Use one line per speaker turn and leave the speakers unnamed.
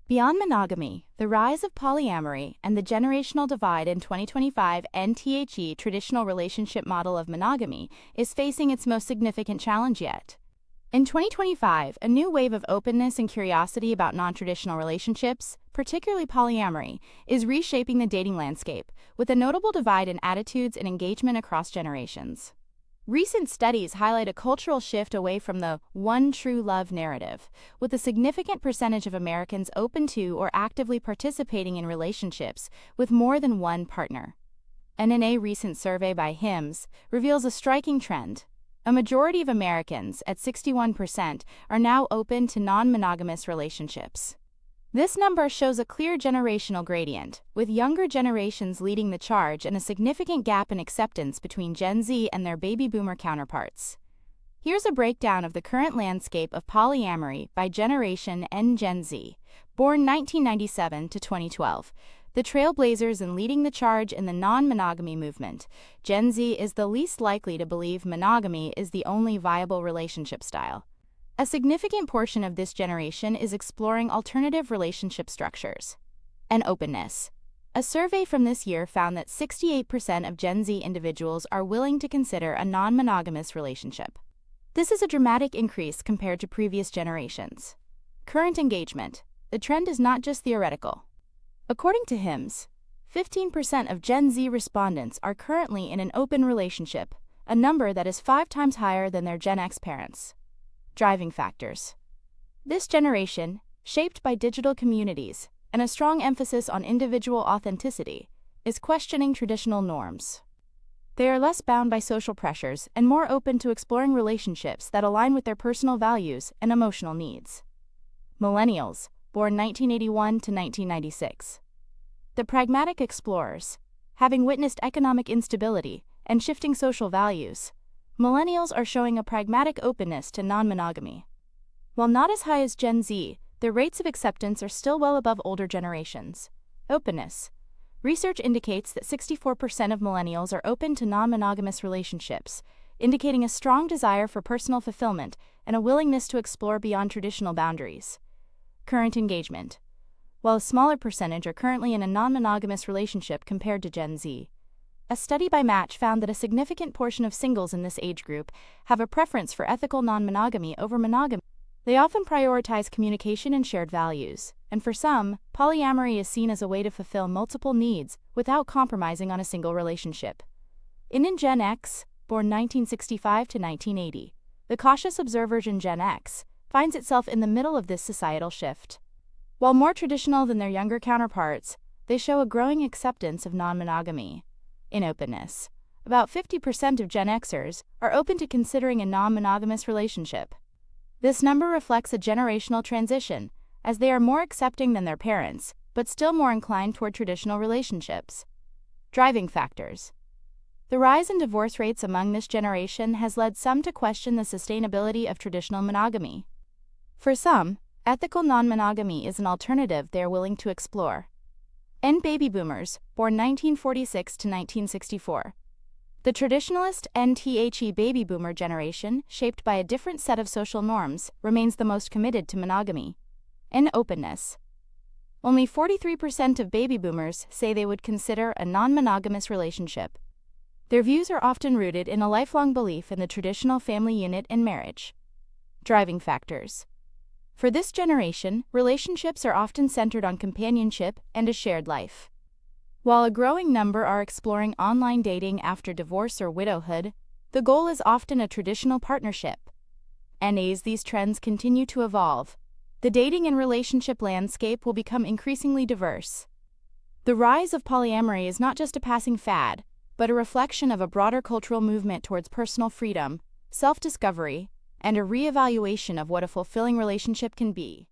Beyond monogamy, the rise of polyamory and the generational divide in 2025 NTHE traditional relationship model of monogamy is facing its most significant challenge yet. In 2025, a new wave of openness and curiosity about non-traditional relationships, particularly polyamory, is reshaping the dating landscape, with a notable divide in attitudes and engagement across generations. Recent studies highlight a cultural shift away from the one true love narrative, with a significant percentage of Americans open to or actively participating in relationships with more than one partner. A recent survey by HIMSS reveals a striking trend. A majority of Americans, at 61%, are now open to non-monogamous relationships. This number shows a clear generational gradient, with younger generations leading the charge and a significant gap in acceptance between Gen Z and their baby boomer counterparts. Here's a breakdown of the current landscape of polyamory by generation and Gen Z, born 1997 to 2012. The trailblazers in leading the charge in the non-monogamy movement. Gen Z is the least likely to believe monogamy is the only viable relationship style. A significant portion of this generation is exploring alternative relationship structures. And openness. A survey from this year found that 68% of Gen Z individuals are willing to consider a non-monogamous relationship. This is a dramatic increase compared to previous generations. Current engagement. The trend is not just theoretical. According to HIMSS, 15% of Gen Z respondents are currently in an open relationship, a number that is 5 times higher than their Gen X parents. Driving factors. This generation, shaped by digital communities and a strong emphasis on individual authenticity, is questioning traditional norms. They are less bound by social pressures and more open to exploring relationships that align with their personal values and emotional needs. Millennials, born 1981 to 1996. The pragmatic explorers, having witnessed economic instability and shifting social values, Millennials are showing a pragmatic openness to non-monogamy. While not as high as Gen Z, their rates of acceptance are still well above older generations. Openness. Research indicates that 64% of Millennials are open to non-monogamous relationships, indicating a strong desire for personal fulfillment and a willingness to explore beyond traditional boundaries. Current engagement. While a smaller percentage are currently in a non-monogamous relationship compared to Gen Z, a study by Match found that a significant portion of singles in this age group have a preference for ethical non-monogamy over monogamy. They often prioritize communication and shared values, and for some, polyamory is seen as a way to fulfill multiple needs without compromising on a single relationship. In Gen X, born 1965 to 1980, the cautious observer in Gen X finds itself in the middle of this societal shift. While more traditional than their younger counterparts, they show a growing acceptance of non-monogamy. In openness, about 50% of Gen Xers are open to considering a non-monogamous relationship. This number reflects a generational transition, as they are more accepting than their parents, but still more inclined toward traditional relationships. Driving factors. The rise in divorce rates among this generation has led some to question the sustainability of traditional monogamy. For some, ethical non-monogamy is an alternative they are willing to explore. Baby boomers, born 1946 to 1964. The traditionalist NTHE baby boomer generation, shaped by a different set of social norms, remains the most committed to monogamy. Openness. Only 43% of baby boomers say they would consider a non-monogamous relationship. Their views are often rooted in a lifelong belief in the traditional family unit and marriage. Driving factors. For this generation, relationships are often centered on companionship and a shared life. While a growing number are exploring online dating after divorce or widowhood, the goal is often a traditional partnership. As these trends continue to evolve, the dating and relationship landscape will become increasingly diverse. The rise of polyamory is not just a passing fad, but a reflection of a broader cultural movement towards personal freedom, self-discovery, and a re-evaluation of what a fulfilling relationship can be.